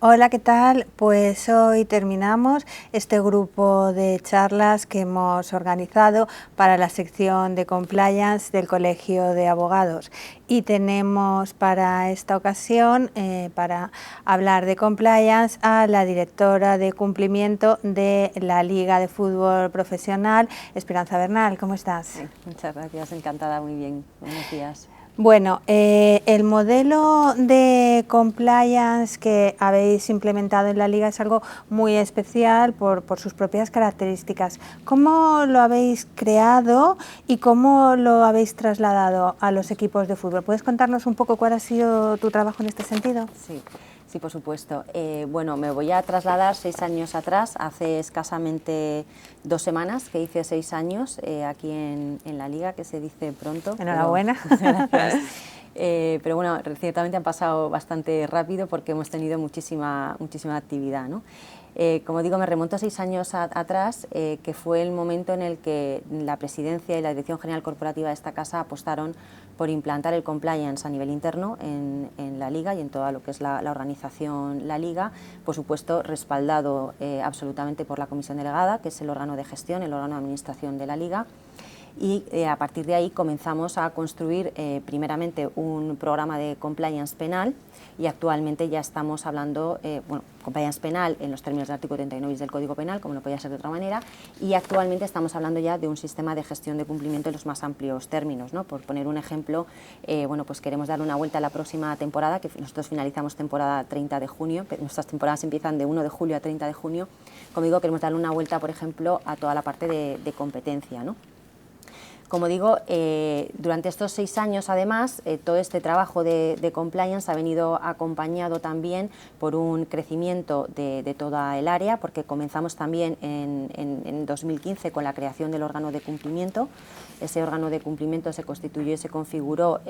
Hola, ¿qué tal? Pues hoy terminamos este grupo de charlas que hemos organizado para la sección de Compliance del Colegio de Abogados. Y tenemos para esta ocasión, para hablar de Compliance, a la directora de cumplimiento de la Liga de Fútbol Profesional, Esperanza Bernal. ¿Cómo estás? Sí, muchas gracias, encantada, muy bien. Buenos días. Bueno, el modelo de compliance que habéis implementado en la Liga es algo muy especial por sus propias características. ¿Cómo lo habéis creado y cómo lo habéis trasladado a los equipos de fútbol? ¿Puedes contarnos un poco cuál ha sido tu trabajo en este sentido? Sí, por supuesto. Bueno, me voy a trasladar 6 años atrás, hace escasamente 2 semanas que hice 6 años aquí en la Liga, que se dice pronto. Enhorabuena. Gracias. Pero bueno, ciertamente han pasado bastante rápido porque hemos tenido muchísima actividad, ¿no? Como digo, me remonto a 6 años atrás, que fue el momento en el que la presidencia y la dirección general corporativa de esta casa apostaron por implantar el compliance a nivel interno en la Liga y en toda lo que es la organización, la Liga, por supuesto respaldado absolutamente por la Comisión Delegada, que es el órgano de gestión, el órgano de administración de la Liga. Y a partir de ahí comenzamos a construir primeramente un programa de compliance penal y actualmente ya estamos hablando, compliance penal en los términos del artículo 39 del Código Penal, como no podía ser de otra manera, y actualmente estamos hablando ya de un sistema de gestión de cumplimiento en los más amplios términos, ¿no? Por poner un ejemplo, pues queremos dar una vuelta a la próxima temporada, que nosotros finalizamos temporada 30 de junio, nuestras temporadas empiezan de 1 de julio a 30 de junio, como digo, queremos darle una vuelta, por ejemplo, a toda la parte de competencia, ¿no? Como digo, durante estos 6 años, además, todo este trabajo de compliance ha venido acompañado también por un crecimiento de toda el área, porque comenzamos también en 2015 con la creación del órgano de cumplimiento. Ese órgano de cumplimiento se constituyó y se configuró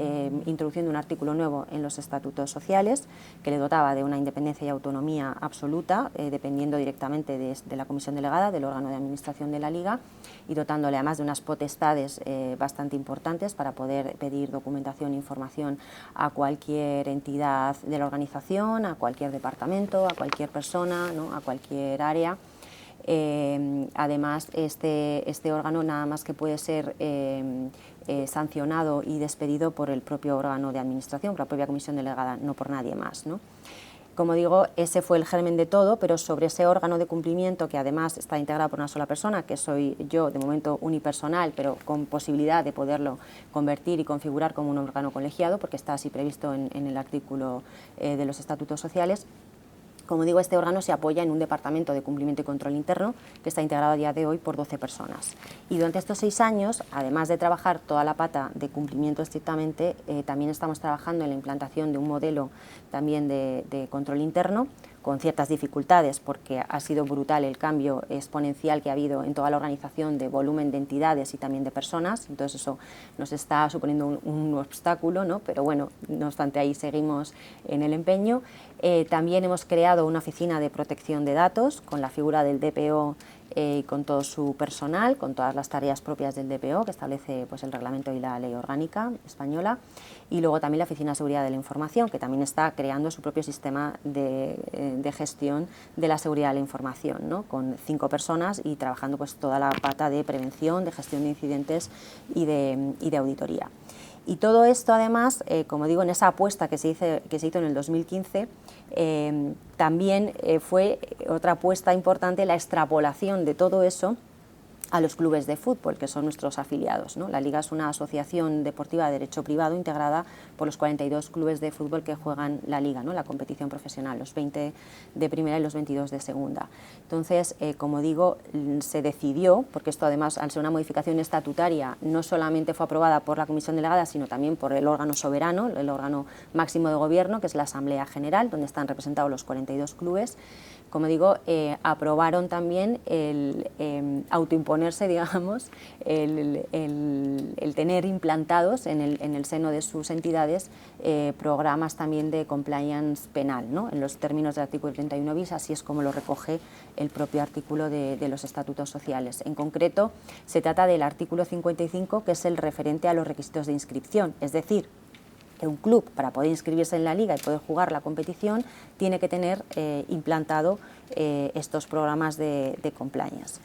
introduciendo un artículo nuevo en los estatutos sociales que le dotaba de una independencia y autonomía absoluta, dependiendo directamente de la comisión delegada, del órgano de administración de la Liga, y dotándole además de unas potestades bastante importantes para poder pedir documentación e información a cualquier entidad de la organización, a cualquier departamento, a cualquier persona, ¿no? A cualquier área. Además, este órgano nada más que puede ser sancionado y despedido por el propio órgano de administración, por la propia comisión delegada, no por nadie más, ¿no? Como digo, ese fue el germen de todo, pero sobre ese órgano de cumplimiento, que además está integrado por una sola persona, que soy yo, de momento unipersonal, pero con posibilidad de poderlo convertir y configurar como un órgano colegiado, porque está así previsto en el artículo de los estatutos sociales. Como digo, este órgano se apoya en un departamento de cumplimiento y control interno que está integrado a día de hoy por 12 personas. Y durante estos 6 años, además de trabajar toda la pata de cumplimiento estrictamente, también estamos trabajando en la implantación de un modelo también de control interno, con ciertas dificultades porque ha sido brutal el cambio exponencial que ha habido en toda la organización de volumen de entidades y también de personas, entonces eso nos está suponiendo un obstáculo, ¿no? Pero bueno, no obstante ahí seguimos en el empeño. También hemos creado una oficina de protección de datos con la figura del DPO y con todo su personal, con todas las tareas propias del DPO que establece pues, el reglamento y la ley orgánica española, y luego también la Oficina de Seguridad de la Información, que también está creando su propio sistema de gestión de la seguridad de la información, ¿no? Con 5 personas y trabajando pues, toda la pata de prevención, de gestión de incidentes y de auditoría. Y todo esto, además, como digo, en esa apuesta que se hizo en el 2015, también fue otra apuesta importante la extrapolación de todo eso a los clubes de fútbol, que son nuestros afiliados, ¿no? La Liga es una asociación deportiva de derecho privado integrada por los 42 clubes de fútbol que juegan la Liga, ¿no? La competición profesional, los 20 de primera y los 22 de segunda. Entonces, como digo, se decidió, porque esto además, al ser una modificación estatutaria, no solamente fue aprobada por la Comisión Delegada, sino también por el órgano soberano, el órgano máximo de gobierno, que es la Asamblea General, donde están representados los 42 clubes. Como digo, aprobaron también el autoimponerse, digamos, el tener implantados en el seno de sus entidades programas también de compliance penal, ¿no? En los términos del artículo 31 bis, así es como lo recoge el propio artículo de los estatutos sociales. En concreto, se trata del artículo 55, que es el referente a los requisitos de inscripción, es decir, que un club, para poder inscribirse en la liga y poder jugar la competición, tiene que tener implantado estos programas de compliance.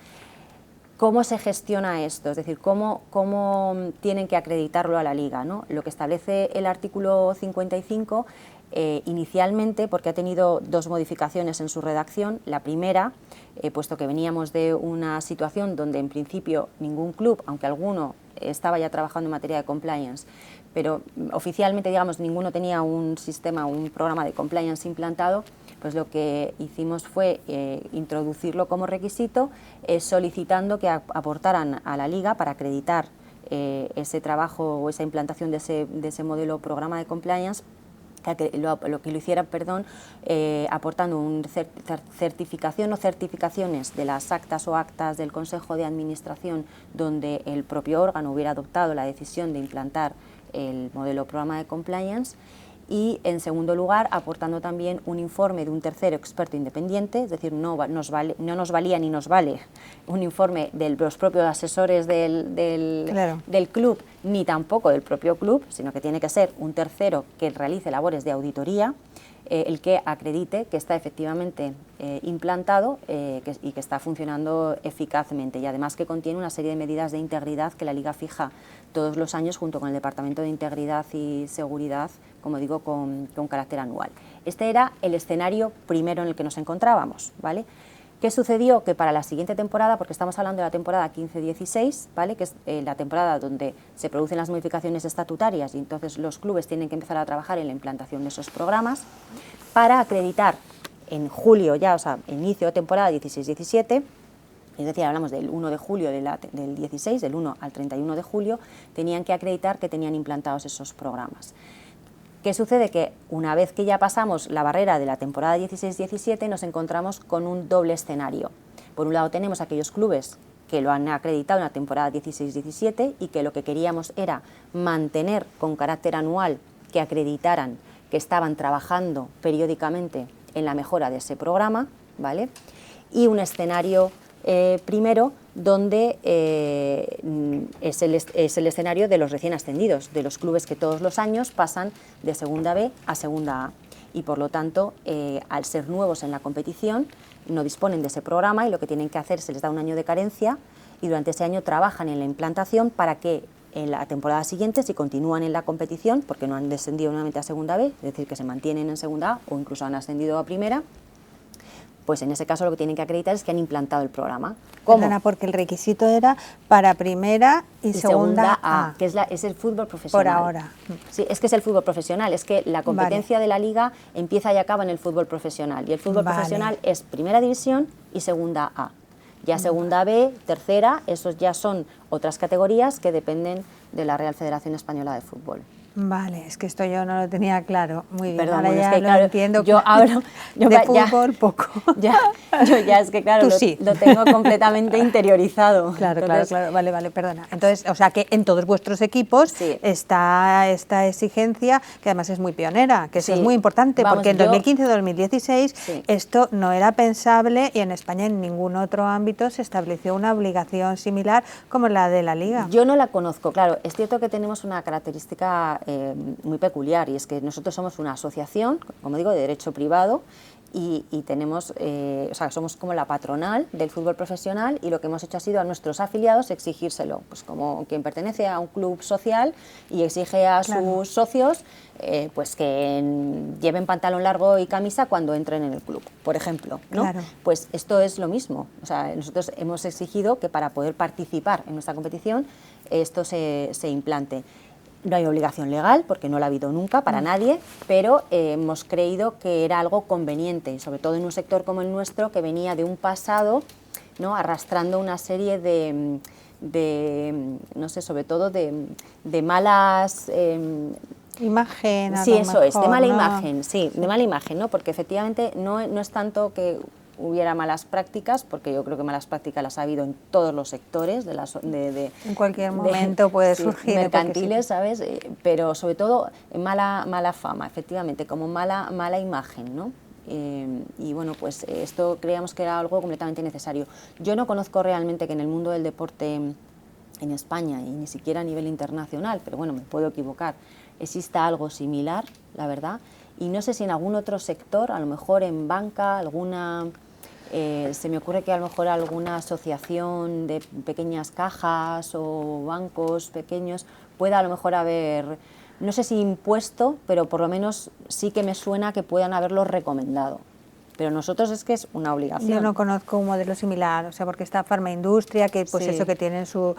¿Cómo se gestiona esto? Es decir, ¿cómo tienen que acreditarlo a la liga, ¿no? Lo que establece el artículo 55, inicialmente, porque ha tenido dos modificaciones en su redacción. La primera, puesto que veníamos de una situación donde en principio ningún club, aunque alguno estaba ya trabajando en materia de compliance, pero oficialmente, digamos, ninguno tenía un sistema, un programa de compliance implantado, pues lo que hicimos fue introducirlo como requisito, solicitando que aportaran a la liga para acreditar ese trabajo o esa implantación de ese modelo programa de compliance, lo hicieran, aportando una certificación o certificaciones de las actas o actas del Consejo de Administración donde el propio órgano hubiera adoptado la decisión de implantar el modelo programa de compliance. Y, en segundo lugar, aportando también un informe de un tercero experto independiente, es decir, no nos valía ni nos vale un informe de los propios asesores del club, ni tampoco del propio club, sino que tiene que ser un tercero que realice labores de auditoría, el que acredite que está efectivamente implantado y que está funcionando eficazmente, y además que contiene una serie de medidas de integridad que la Liga fija todos los años junto con el Departamento de Integridad y Seguridad, como digo, con carácter anual. Este era el escenario primero en el que nos encontrábamos, ¿vale? ¿Qué sucedió? Que para la siguiente temporada, porque estamos hablando de la temporada 15-16, ¿vale?, que es la temporada donde se producen las modificaciones estatutarias y entonces los clubes tienen que empezar a trabajar en la implantación de esos programas, para acreditar en julio ya, o sea, inicio de temporada 16-17, es decir, hablamos del 1 de julio del 16, del 1 al 31 de julio, tenían que acreditar que tenían implantados esos programas. ¿Qué sucede? Que una vez que ya pasamos la barrera de la temporada 16-17 nos encontramos con un doble escenario. Por un lado tenemos aquellos clubes que lo han acreditado en la temporada 16-17 y que lo que queríamos era mantener con carácter anual que acreditaran que estaban trabajando periódicamente en la mejora de ese programa, ¿vale? Y un escenario primero, donde es el escenario de los recién ascendidos, de los clubes que todos los años pasan de segunda B a segunda A y por lo tanto, al ser nuevos en la competición, no disponen de ese programa y lo que tienen que hacer, se les da un año de carencia y durante ese año trabajan en la implantación para que en la temporada siguiente, si continúan en la competición, porque no han descendido nuevamente a segunda B, es decir, que se mantienen en segunda A o incluso han ascendido a primera, pues en ese caso lo que tienen que acreditar es que han implantado el programa. ¿Cómo? Perdona, porque el requisito era para primera y segunda A. Que es el fútbol profesional. Por ahora. Sí, es que es el fútbol profesional, es que la competencia de la Liga empieza y acaba en el fútbol profesional. Y el fútbol profesional es primera división y segunda A. Ya segunda B, tercera, esos ya son otras categorías que dependen de la Real Federación Española de Fútbol. Vale, es que esto yo no lo tenía claro. Muy bien, perdón, ahora ya es que, lo claro, entiendo. Yo hablo de fútbol poco. Yo ya es que, claro, lo tengo completamente interiorizado. Claro, entonces, claro. Vale, perdona. Entonces, o sea, que en todos vuestros equipos está esta exigencia, que además es muy pionera, que eso es muy importante, porque en 2015-2016 esto no era pensable y en España en ningún otro ámbito se estableció una obligación similar como la de la Liga. Yo no la conozco, claro. Es cierto que tenemos una característica muy peculiar y es que nosotros somos una asociación, como digo, de derecho privado y tenemos, o sea, somos como la patronal del fútbol profesional y lo que hemos hecho ha sido a nuestros afiliados exigírselo, pues como quien pertenece a un club social y exige a sus socios pues que lleven pantalón largo y camisa cuando entren en el club, por ejemplo, ¿no? Claro. Pues esto es lo mismo, o sea, nosotros hemos exigido que para poder participar en nuestra competición esto se implante. No hay obligación legal, porque no la ha habido nunca para nadie, pero hemos creído que era algo conveniente, y sobre todo en un sector como el nuestro, que venía de un pasado, ¿no?, arrastrando una serie de no sé, sobre todo de malas... imagen, sí, eso mejor, es, de mala ¿no? imagen, sí, de mala imagen, ¿no? Porque efectivamente no es tanto que hubiera malas prácticas, porque yo creo que malas prácticas las ha habido en todos los sectores en cualquier momento puede surgir mercantiles, ¿sabes? Pero sobre todo mala fama, efectivamente, como mala imagen, ¿no? Y bueno, pues esto creíamos que era algo completamente necesario. Yo no conozco realmente que en el mundo del deporte en España y ni siquiera a nivel internacional, pero bueno, me puedo equivocar, exista algo similar, la verdad, y no sé si en algún otro sector, a lo mejor en banca, se me ocurre que a lo mejor alguna asociación de pequeñas cajas o bancos pequeños pueda a lo mejor haber, no sé si impuesto, pero por lo menos sí que me suena que puedan haberlo recomendado. Pero nosotros es que es una obligación. Yo no conozco un modelo similar, o sea, porque está Farmaindustria, que pues Sí. eso, que tienen su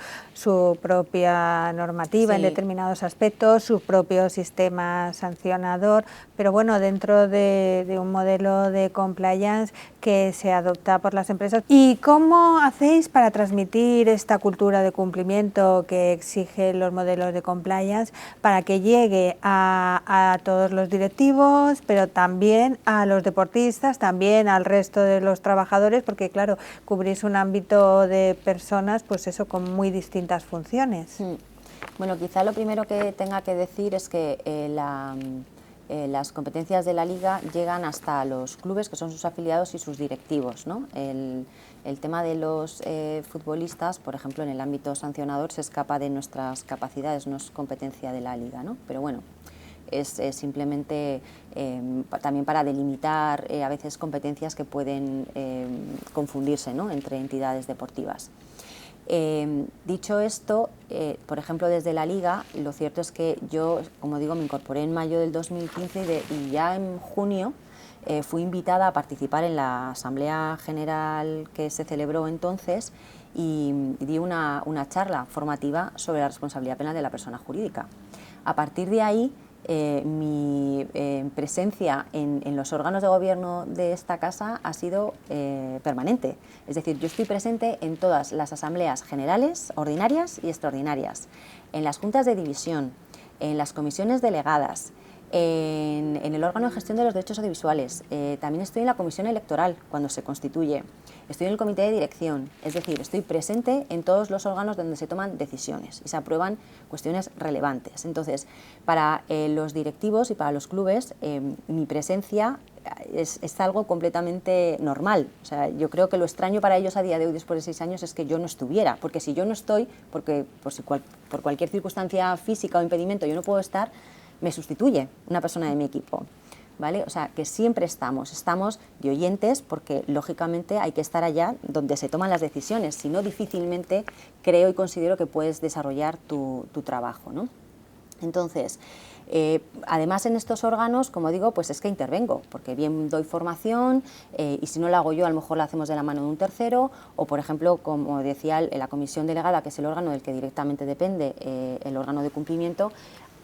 propia normativa en Sí. determinados aspectos, su propio sistema sancionador, pero bueno, dentro de un modelo de compliance que se adopta por las empresas. ¿Y cómo hacéis para transmitir esta cultura de cumplimiento que exigen los modelos de compliance para que llegue a todos los directivos, pero también a los deportistas, también al resto de los trabajadores, porque claro, cubrís un ámbito de personas, pues eso, con muy distintas funciones? Bueno, quizá lo primero que tenga que decir es que las competencias de la Liga llegan hasta los clubes, que son sus afiliados y sus directivos, ¿no? El tema de los futbolistas, por ejemplo, en el ámbito sancionador se escapa de nuestras capacidades, no es competencia de la Liga, ¿no? Pero bueno, es simplemente también para delimitar a veces competencias que pueden confundirse, ¿no?, entre entidades deportivas. Dicho esto, por ejemplo, desde la Liga, lo cierto es que yo, como digo, me incorporé en mayo del 2015 y ya en junio fui invitada a participar en la Asamblea General que se celebró entonces y di una charla formativa sobre la responsabilidad penal de la persona jurídica. A partir de ahí, mi presencia en los órganos de gobierno de esta casa ha sido permanente. Es decir, yo estoy presente en todas las asambleas generales, ordinarias y extraordinarias, en las juntas de división, en las comisiones delegadas, en el órgano de gestión de los derechos audiovisuales, también estoy en la comisión electoral cuando se constituye, estoy en el comité de dirección, es decir, estoy presente en todos los órganos donde se toman decisiones y se aprueban cuestiones relevantes. Entonces, para los directivos y para los clubes, mi presencia es algo completamente normal. O sea, yo creo que lo extraño para ellos a día de hoy, después de 6 años, es que yo no estuviera, porque si yo no estoy, porque por cualquier circunstancia física o impedimento yo no puedo estar, me sustituye una persona de mi equipo, ¿vale? O sea, que siempre estamos de oyentes, porque lógicamente hay que estar allá donde se toman las decisiones, si no difícilmente creo y considero que puedes desarrollar tu trabajo, ¿no? Entonces, además en estos órganos, como digo, pues es que intervengo, porque bien doy formación y si no la hago yo, a lo mejor la hacemos de la mano de un tercero, o por ejemplo, como decía, la comisión delegada, que es el órgano del que directamente depende el órgano de cumplimiento,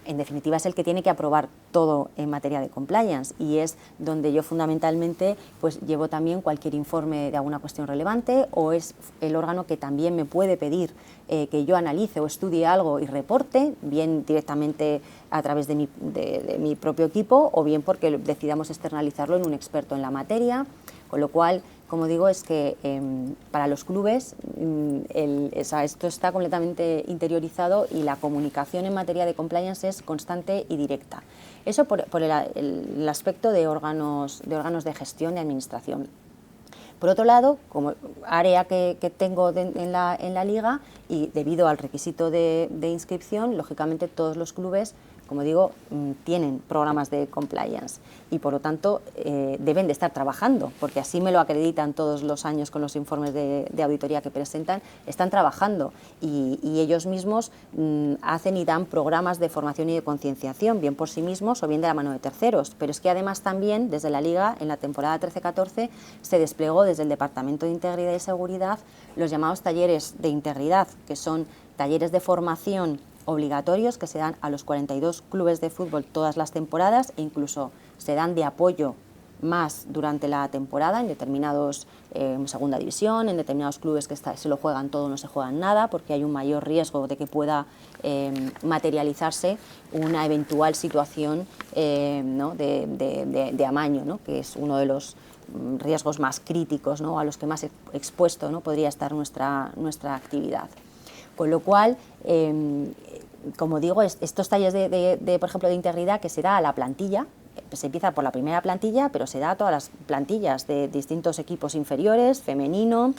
en definitiva es el que tiene que aprobar todo en materia de compliance y es donde yo fundamentalmente pues llevo también cualquier informe de alguna cuestión relevante, o es el órgano que también me puede pedir que yo analice o estudie algo y reporte, bien directamente a través de mi propio equipo o bien porque decidamos externalizarlo en un experto en la materia, con lo cual, como digo, es que para los clubes esto está completamente interiorizado y la comunicación en materia de compliance es constante y directa. Eso por el aspecto de órganos de gestión y administración. Por otro lado, como área que tengo en la Liga y debido al requisito de inscripción, lógicamente todos los clubes, como digo, tienen programas de compliance y por lo tanto deben de estar trabajando, porque así me lo acreditan todos los años con los informes de auditoría que presentan, están trabajando y ellos mismos hacen y dan programas de formación y de concienciación, bien por sí mismos o bien de la mano de terceros, pero es que además también desde la Liga en la temporada 13-14 se desplegó desde el Departamento de Integridad y Seguridad los llamados talleres de integridad, que son talleres de formación obligatorios que se dan a los 42 clubes de fútbol todas las temporadas e incluso se dan de apoyo más durante la temporada en determinados, segunda división, en determinados clubes que se lo juegan todo o no se juegan nada porque hay un mayor riesgo de que pueda materializarse una eventual situación ¿no? de amaño, ¿no? Que es uno de los riesgos más críticos, ¿no? A los que más expuesto, ¿no? podría estar nuestra actividad. Con lo cual, como digo, estos talleres por ejemplo, de integridad que se da a la plantilla, se empieza por la primera plantilla, pero se da a todas las plantillas de distintos equipos inferiores, femenino,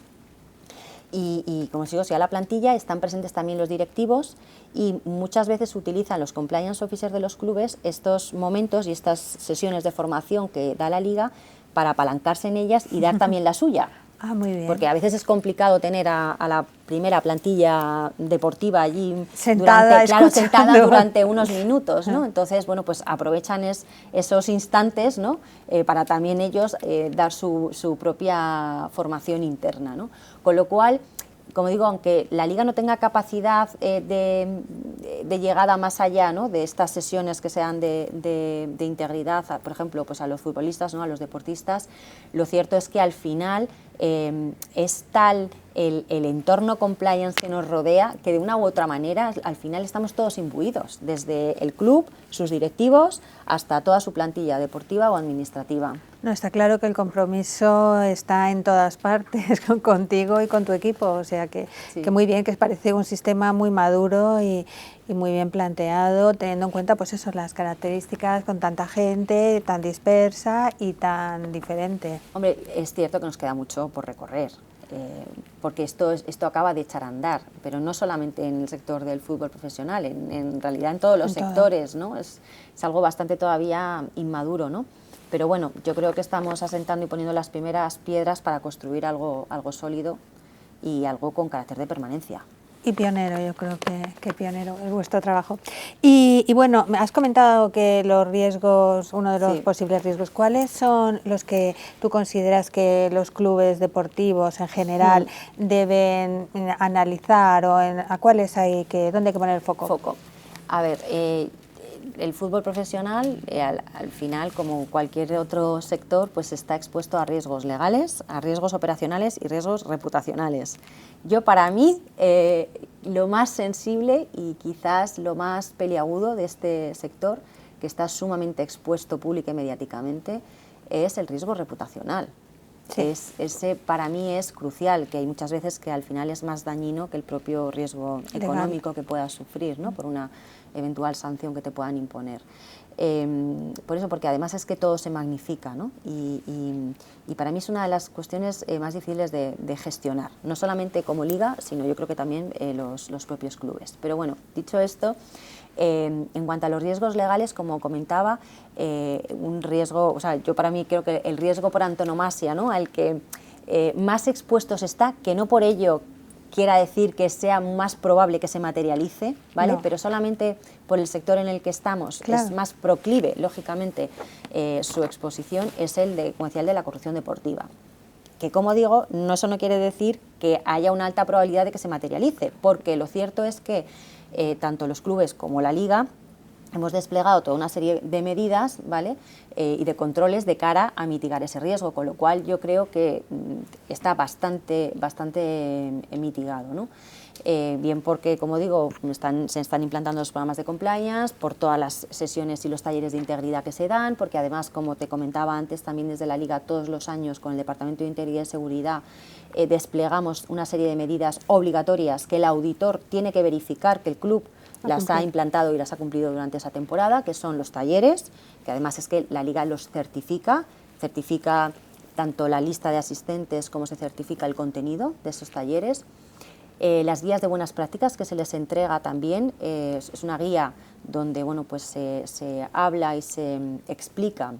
Y como os digo, si a la plantilla están presentes también los directivos y muchas veces utilizan los compliance officers de los clubes estos momentos y estas sesiones de formación que da la liga para apalancarse en ellas y dar también la suya. Ah, muy bien. Porque a veces es complicado tener a la primera plantilla deportiva allí sentada durante unos minutos, ¿no? Entonces, bueno, pues aprovechan esos instantes, ¿no? Para también ellos dar su propia formación interna, ¿no? Con lo cual, como digo, aunque la liga no tenga capacidad de llegada más allá, ¿no?, de estas sesiones que sean de integridad, por ejemplo, pues a los futbolistas, ¿no?, a los deportistas, lo cierto es que al final es tal el entorno compliance que nos rodea que de una u otra manera al final estamos todos imbuidos, desde el club, sus directivos, hasta toda su plantilla deportiva o administrativa. No, está claro que el compromiso está en todas partes, contigo y con tu equipo, o sea que muy bien, que parece un sistema muy maduro y muy bien planteado, teniendo en cuenta pues eso, las características con tanta gente, tan dispersa y tan diferente. Hombre, es cierto que nos queda mucho por recorrer, porque esto acaba de echar a andar, pero no solamente en el sector del fútbol profesional, en realidad en todos los sectores, ¿no? Es algo bastante todavía inmaduro, ¿no? Pero bueno, yo creo que estamos asentando y poniendo las primeras piedras para construir algo sólido y algo con carácter de permanencia. Y pionero, yo creo que pionero es vuestro trabajo. Y bueno, has comentado que los riesgos, uno de los posibles riesgos, ¿cuáles son los que tú consideras que los clubes deportivos en general deben analizar o a cuáles hay dónde hay que poner el foco? A ver, el fútbol profesional, al final, como cualquier otro sector, pues está expuesto a riesgos legales, a riesgos operacionales y riesgos reputacionales. Yo, para mí, lo más sensible y quizás lo más peliagudo de este sector, que está sumamente expuesto pública y mediáticamente, es el riesgo reputacional. Sí. Ese para mí es crucial, que hay muchas veces que al final es más dañino que el propio riesgo económico que puedas sufrir, ¿no?, por una eventual sanción que te puedan imponer. Por eso, porque además es que todo se magnifica, ¿no? Y para mí es una de las cuestiones más difíciles de gestionar, no solamente como liga, sino yo creo que también los propios clubes. Pero bueno, dicho esto, en cuanto a los riesgos legales, como comentaba, un riesgo, o sea, yo para mí creo que el riesgo por antonomasia, ¿no?, al que más expuestos está, que no por ello quiera decir que sea más probable que se materialice, ¿vale? No. Pero solamente por el sector en el que estamos, es más proclive, lógicamente, su exposición, es el de la corrupción deportiva. Que, como digo, eso no quiere decir que haya una alta probabilidad de que se materialice, porque lo cierto es que tanto los clubes como la liga hemos desplegado toda una serie de medidas, ¿vale?, y de controles de cara a mitigar ese riesgo, con lo cual yo creo que está bastante mitigado, ¿no? Bien porque, como digo, se están implantando los programas de compliance, por todas las sesiones y los talleres de integridad que se dan, porque además, como te comentaba antes, también desde la Liga todos los años con el Departamento de Integridad y Seguridad desplegamos una serie de medidas obligatorias que el auditor tiene que verificar que el club las ha implantado y las ha cumplido durante esa temporada, que son los talleres, que además es que la Liga los certifica tanto la lista de asistentes como se certifica el contenido de esos talleres. Las guías de buenas prácticas que se les entrega también, es una guía donde, bueno, pues se habla y se explica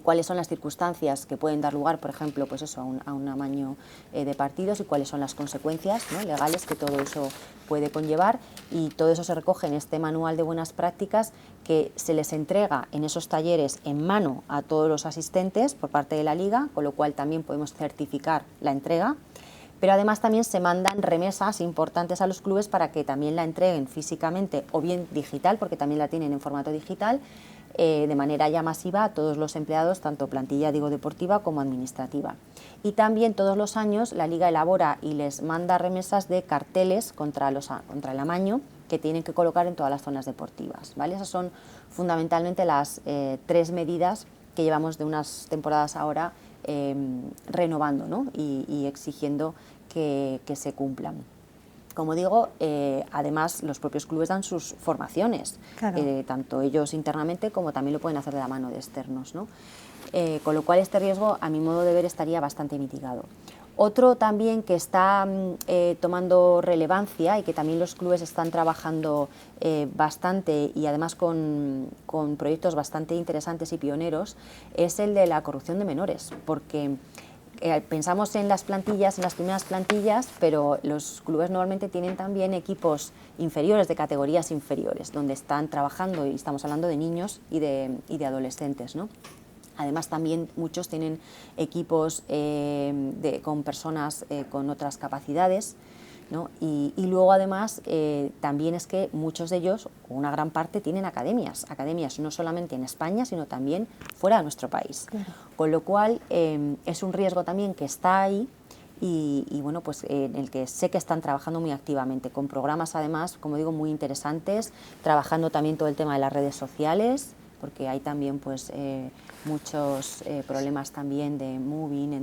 cuáles son las circunstancias que pueden dar lugar, por ejemplo, pues eso, a un amaño de partidos, y cuáles son las consecuencias, ¿no?, legales que todo eso puede conllevar, y todo eso se recoge en este manual de buenas prácticas que se les entrega en esos talleres en mano a todos los asistentes por parte de la Liga, con lo cual también podemos certificar la entrega. Pero además también se mandan remesas importantes a los clubes para que también la entreguen físicamente o bien digital, porque también la tienen en formato digital, de manera ya masiva a todos los empleados, tanto plantilla, deportiva como administrativa. Y también todos los años la Liga elabora y les manda remesas de carteles contra el amaño que tienen que colocar en todas las zonas deportivas, ¿vale? Esas son fundamentalmente las 3 medidas que llevamos de unas temporadas ahora renovando, ¿no?, y exigiendo que se cumplan. Como digo, además los propios clubes dan sus formaciones, tanto ellos internamente como también lo pueden hacer de la mano de externos, ¿no? Con lo cual este riesgo, a mi modo de ver, estaría bastante mitigado. Otro también que está tomando relevancia y que también los clubes están trabajando bastante y además con proyectos bastante interesantes y pioneros es el de la corrupción de menores, porque pensamos en las plantillas, en las primeras plantillas, pero los clubes normalmente tienen también equipos inferiores, de categorías inferiores, donde están trabajando, y estamos hablando de niños y de adolescentes, ¿no? Además, también muchos tienen equipos con personas con otras capacidades, ¿no? Y luego, además, también es que muchos de ellos, o una gran parte, tienen academias no solamente en España, sino también fuera de nuestro país. Claro. Con lo cual, es un riesgo también que está ahí y bueno, pues en el que sé que están trabajando muy activamente, con programas, además, como digo, muy interesantes, trabajando también todo el tema de las redes sociales, porque hay también pues muchos problemas también de moving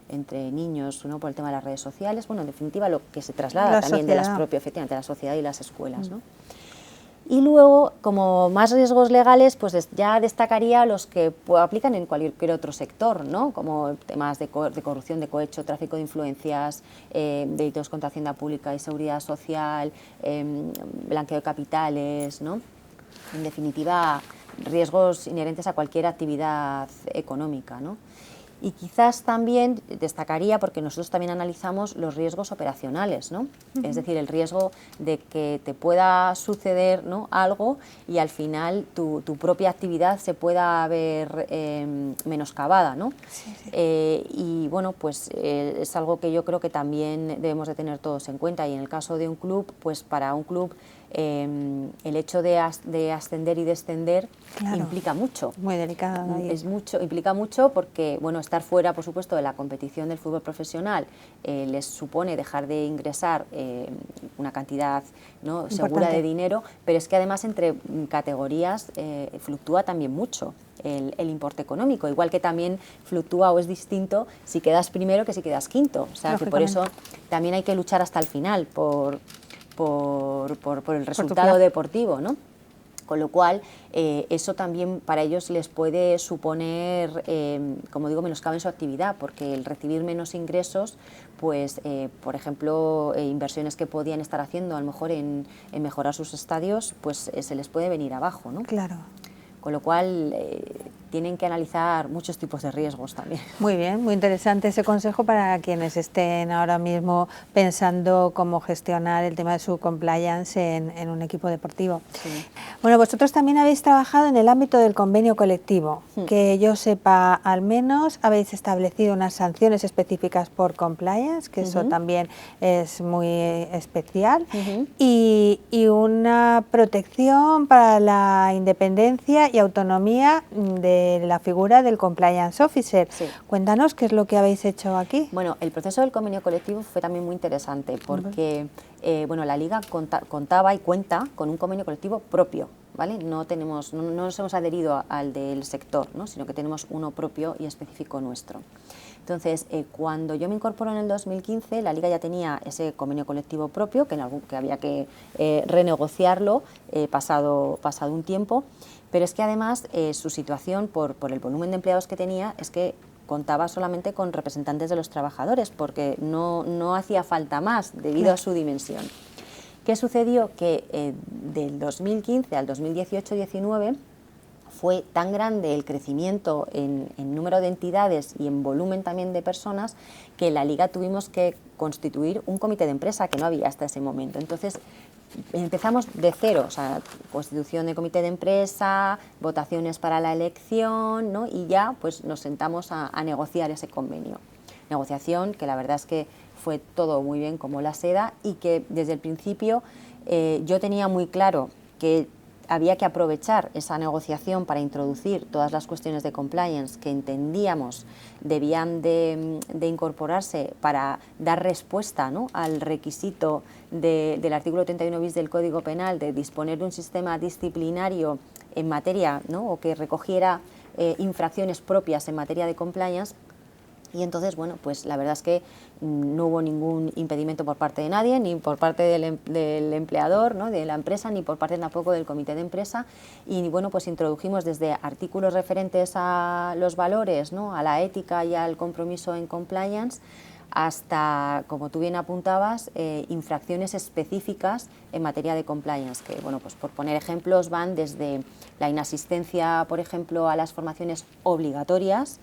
entre niños, ¿no? Por el tema de las redes sociales, bueno, en definitiva lo que se traslada la también sociedad. De las propias, efectivamente, de la sociedad y las escuelas, ¿no? Y luego, como más riesgos legales, pues ya destacaría los que aplican en cualquier otro sector, ¿no? Como temas de corrupción, de cohecho, tráfico de influencias, delitos contra Hacienda Pública y Seguridad Social, blanqueo de capitales, ¿no? En definitiva, riesgos inherentes a cualquier actividad económica, ¿no? Y quizás también destacaría, porque nosotros también analizamos los riesgos operacionales, ¿no? Es decir, el riesgo de que te pueda suceder, ¿no? algo y al final tu propia actividad se pueda ver menoscabada, ¿no? Sí, sí. Y bueno, pues es algo que yo creo que también debemos de tener todos en cuenta, y en el caso de un club, pues para un club el hecho de ascender y descender, claro, implica mucho. Muy delicado. Implica mucho porque, bueno, estar fuera, por supuesto, de la competición del fútbol profesional les supone dejar de ingresar una cantidad, ¿no? segura de dinero, pero es que además entre categorías fluctúa también mucho el importe económico, igual que también fluctúa o es distinto si quedas primero que si quedas quinto. O sea, que por eso también hay que luchar hasta el final por el resultado deportivo, ¿no? Con lo cual, eso también para ellos les puede suponer, como digo, menoscabo en su actividad, porque el recibir menos ingresos, pues, por ejemplo, inversiones que podían estar haciendo a lo mejor en mejorar sus estadios, pues se les puede venir abajo, ¿no? Claro. Con lo cual, tienen que analizar muchos tipos de riesgos también. Muy bien, muy interesante ese consejo para quienes estén ahora mismo pensando cómo gestionar el tema de su compliance en un equipo deportivo. Sí. Bueno, vosotros también habéis trabajado en el ámbito del convenio colectivo, que yo sepa, al menos habéis establecido unas sanciones específicas por compliance, que eso también es muy especial, y una protección para la independencia y autonomía de la figura del Compliance Officer. Sí. Cuéntanos qué es lo que habéis hecho aquí. Bueno, el proceso del convenio colectivo fue también muy interesante porque bueno, la Liga contaba y cuenta con un convenio colectivo propio, ¿vale? No nos hemos adherido al del sector, ¿no? Sino que tenemos uno propio y específico nuestro. Entonces, cuando yo me incorporo en el 2015, la Liga ya tenía ese convenio colectivo propio, que había que renegociarlo pasado un tiempo, pero es que además su situación, por el volumen de empleados que tenía, es que contaba solamente con representantes de los trabajadores, porque no hacía falta más debido a su dimensión. ¿Qué sucedió? Que del 2015 al 2018-19 fue tan grande el crecimiento en número de entidades y en volumen también de personas que en la Liga tuvimos que constituir un comité de empresa que no había hasta ese momento. Entonces empezamos de cero, o sea, constitución de comité de empresa, votaciones para la elección, ¿no? Y ya pues nos sentamos a negociar ese convenio. Negociación que la verdad es que fue todo muy bien como la seda y que desde el principio yo tenía muy claro que había que aprovechar esa negociación para introducir todas las cuestiones de compliance que entendíamos debían de incorporarse para dar respuesta, ¿no? al requisito del artículo 31 bis del Código Penal de disponer de un sistema disciplinario en materia, ¿no? o que recogiera infracciones propias en materia de compliance. Y entonces, bueno, pues la verdad es que no hubo ningún impedimento por parte de nadie, ni por parte del empleador, ¿no?, de la empresa, ni por parte tampoco del comité de empresa. Y bueno, pues introdujimos desde artículos referentes a los valores, ¿no?, a la ética y al compromiso en compliance, hasta, como tú bien apuntabas, infracciones específicas en materia de compliance, que, bueno, pues por poner ejemplos, van desde la inasistencia, por ejemplo, a las formaciones obligatorias.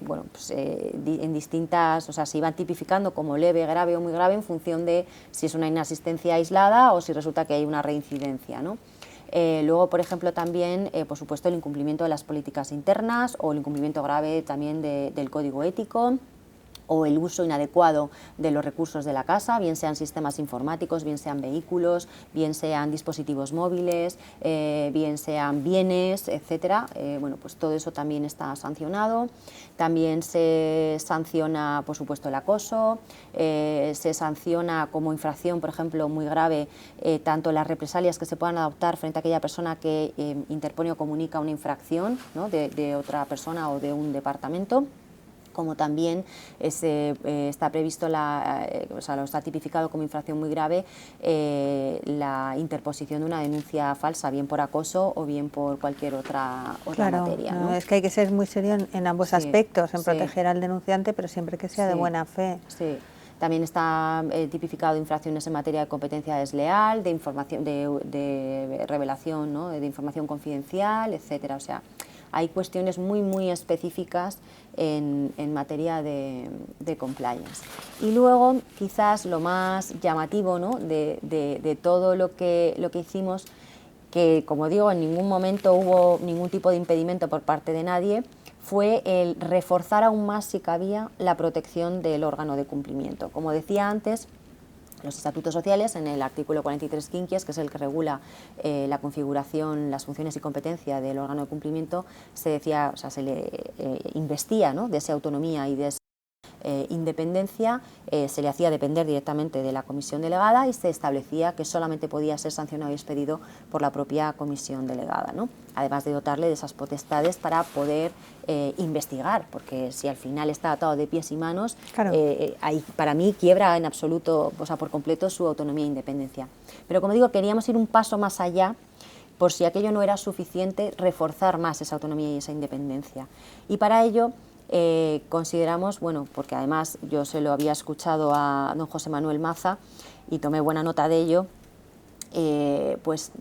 Bueno, pues, en distintas, o sea, se iban tipificando como leve, grave o muy grave en función de si es una inasistencia aislada o si resulta que hay una reincidencia, ¿no? Luego, por ejemplo, también, por supuesto, el incumplimiento de las políticas internas o el incumplimiento grave también del código ético, o el uso inadecuado de los recursos de la casa, bien sean sistemas informáticos, bien sean vehículos, bien sean dispositivos móviles, bien sean bienes, etcétera. Bueno, pues todo eso también está sancionado. También se sanciona, por supuesto, el acoso, se sanciona como infracción, por ejemplo, muy grave, tanto las represalias que se puedan adoptar frente a aquella persona que interpone o comunica una infracción, ¿no?, de otra persona o de un departamento, como también está previsto, o sea, lo está tipificado como infracción muy grave, la interposición de una denuncia falsa, bien por acoso o bien por cualquier otra materia, ¿no? Es que hay que ser muy serio en ambos aspectos, en proteger al denunciante, pero siempre que sea de buena fe. Sí. También está tipificado infracciones en materia de competencia desleal, de información, de revelación, ¿no?, de información confidencial, etcétera. O sea, hay cuestiones muy específicas en materia de compliance. Y luego, quizás lo más llamativo, ¿no?, de todo lo que hicimos, que, como digo, en ningún momento hubo ningún tipo de impedimento por parte de nadie, fue el reforzar aún más, si cabía, la protección del órgano de cumplimiento. Como decía antes, los estatutos sociales, en el artículo 43 quinquies, que es el que regula la configuración, las funciones y competencia del órgano de cumplimiento, se decía, o sea, se le investía, ¿no?, de esa autonomía y de esa independencia, se le hacía depender directamente de la comisión delegada y se establecía que solamente podía ser sancionado y expedido por la propia comisión delegada, ¿no?, además de dotarle de esas potestades para poder investigar, porque si al final está atado de pies y manos, claro, ahí para mí quiebra en absoluto, o sea, por completo, su autonomía e independencia. Pero, como digo, queríamos ir un paso más allá, por si aquello no era suficiente, reforzar más esa autonomía y esa independencia. Y para ello consideramos, bueno, porque además yo se lo había escuchado a don José Manuel Maza y tomé buena nota de ello, pues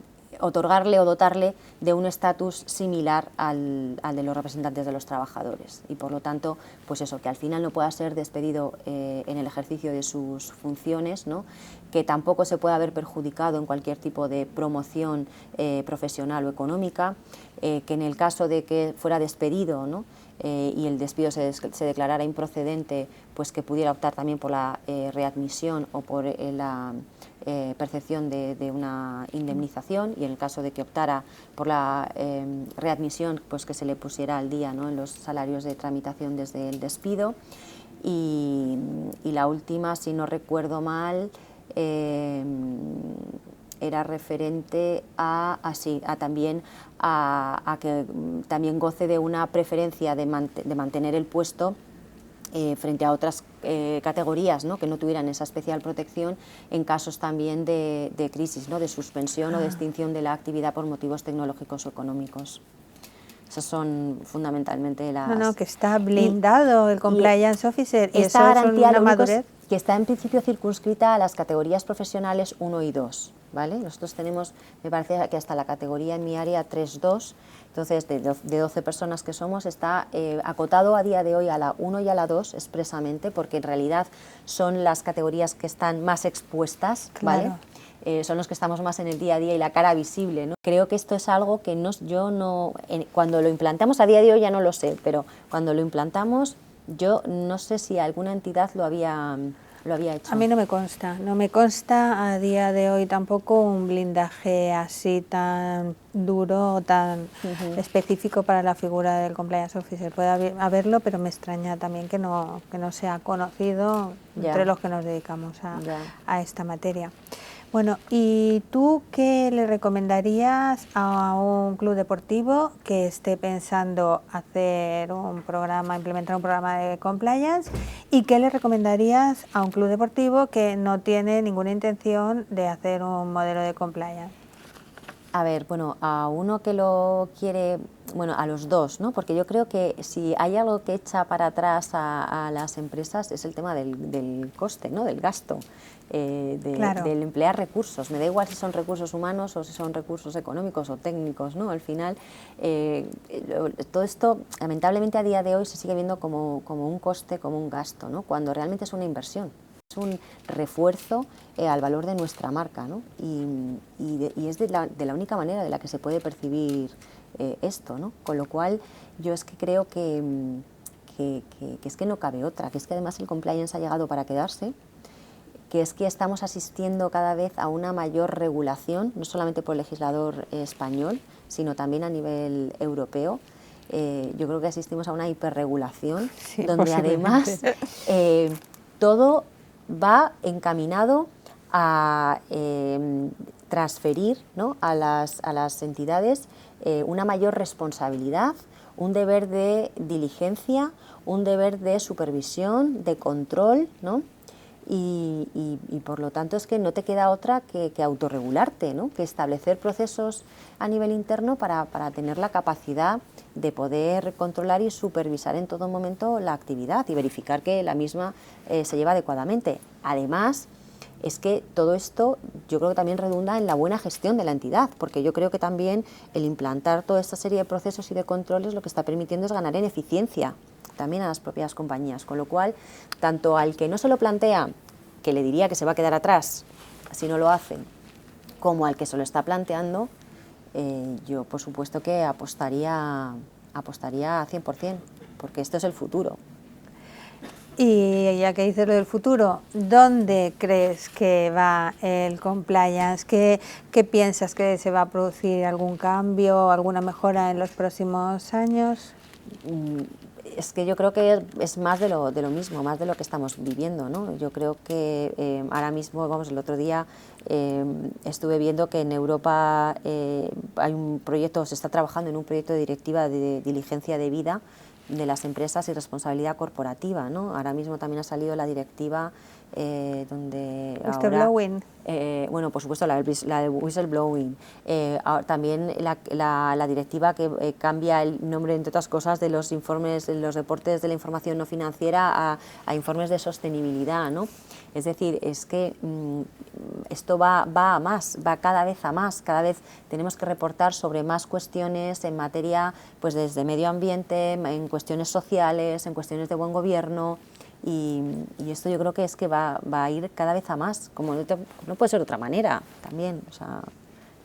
otorgarle o dotarle de un estatus similar al de los representantes de los trabajadores, y por lo tanto, pues eso, que al final no pueda ser despedido en el ejercicio de sus funciones, ¿no?, que tampoco se pueda haber perjudicado en cualquier tipo de promoción profesional o económica, que en el caso de que fuera despedido, ¿no?, y el despido se declarara improcedente, pues que pudiera optar también por la readmisión o por la percepción de una indemnización, y en el caso de que optara por la readmisión, pues que se le pusiera al día, ¿no?, en los salarios de tramitación desde el despido. Y la última, si no recuerdo mal, era referente también a que también goce de una preferencia de mantener el puesto frente a otras categorías, ¿no?, que no tuvieran esa especial protección en casos también de crisis, ¿no?, de suspensión o de extinción de la actividad por motivos tecnológicos o económicos. Esas son fundamentalmente las... No, que está blindado el compliance officer, y esta eso es una madurez. Que está en principio circunscrita a las categorías profesionales 1 y 2, ¿vale? Nosotros tenemos, me parece que hasta la categoría en mi área 3-2, entonces de 12 personas que somos, está acotado a día de hoy a la 1 y a la 2 expresamente, porque en realidad son las categorías que están más expuestas, ¿vale? Claro. Son los que estamos más en el día a día y la cara visible, ¿no? Creo que esto es algo que cuando lo implantamos, a día de hoy ya no lo sé, pero cuando lo implantamos, yo no sé si alguna entidad lo había hecho. A mí no me consta a día de hoy tampoco un blindaje así tan duro o tan específico para la figura del compliance officer. Puede haberlo, pero me extraña también que no sea conocido entre los que nos dedicamos a esta materia. Bueno, ¿y tú qué le recomendarías a un club deportivo que esté pensando hacer un programa, implementar un programa de compliance? ¿Y qué le recomendarías a un club deportivo que no tiene ninguna intención de hacer un modelo de compliance? A ver, bueno, a uno que lo quiere, bueno, a los dos, ¿no? Porque yo creo que si hay algo que echa para atrás a las empresas es el tema del coste, ¿no? Del gasto, Claro. del emplear recursos. Me da igual si son recursos humanos o si son recursos económicos o técnicos, ¿no? Al final, todo esto, lamentablemente a día de hoy se sigue viendo como un coste, como un gasto, ¿no? Cuando realmente es una inversión. Es un refuerzo al valor de nuestra marca, ¿no? Y es de la única manera de la que se puede percibir esto, ¿no? Con lo cual yo es que creo que es que no cabe otra, que es que además el compliance ha llegado para quedarse, que es que estamos asistiendo cada vez a una mayor regulación, no solamente por el legislador español, sino también a nivel europeo. Yo creo que asistimos a una hiperregulación, Sí, donde además todo va encaminado a transferir, ¿no?, a las entidades una mayor responsabilidad, un deber de diligencia, un deber de supervisión, de control, ¿no? Y por lo tanto es que no te queda otra que autorregularte, ¿no?, que establecer procesos a nivel interno para tener la capacidad de poder controlar y supervisar en todo momento la actividad y verificar que la misma se lleva adecuadamente. Además, es que todo esto yo creo que también redunda en la buena gestión de la entidad, porque yo creo que también el implantar toda esta serie de procesos y de controles lo que está permitiendo es ganar en eficiencia también a las propias compañías, con lo cual, tanto al que no se lo plantea, que le diría que se va a quedar atrás si no lo hacen, como al que se lo está planteando, yo por supuesto que apostaría a 100%, porque esto es el futuro. Y ya que dices lo del futuro, ¿dónde crees que va el compliance? ¿Qué piensas que se va a producir algún cambio, alguna mejora en los próximos años? Es que yo creo que es más de lo mismo, más de lo que estamos viviendo, ¿no? Yo creo que ahora mismo, vamos, el otro día estuve viendo que en Europa hay un proyecto, se está trabajando en un proyecto de directiva de diligencia de vida de las empresas y responsabilidad corporativa, ¿no? Ahora mismo también ha salido la directiva donde Whistleblowing. bueno, por supuesto, la de whistleblowing. También la directiva que cambia el nombre, entre otras cosas, de los informes, de los reportes de la información no financiera a informes de sostenibilidad, ¿no? Es decir, es que esto va a más, va cada vez a más, cada vez tenemos que reportar sobre más cuestiones en materia, pues desde medio ambiente, en cuestiones sociales, en cuestiones de buen gobierno. Y esto yo creo que es que va a ir cada vez a más, como no puede ser de otra manera también. O sea,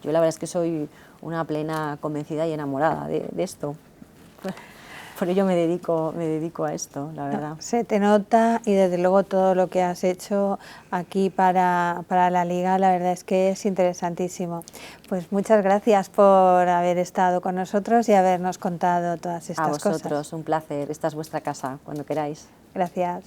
yo la verdad es que soy una plena convencida y enamorada de esto. Por ello me dedico a esto, la verdad. Se te nota, y desde luego todo lo que has hecho aquí para la Liga, la verdad es que es interesantísimo. Pues muchas gracias por haber estado con nosotros y habernos contado todas estas cosas. A vosotros, un placer. Esta es vuestra casa, cuando queráis. Gracias.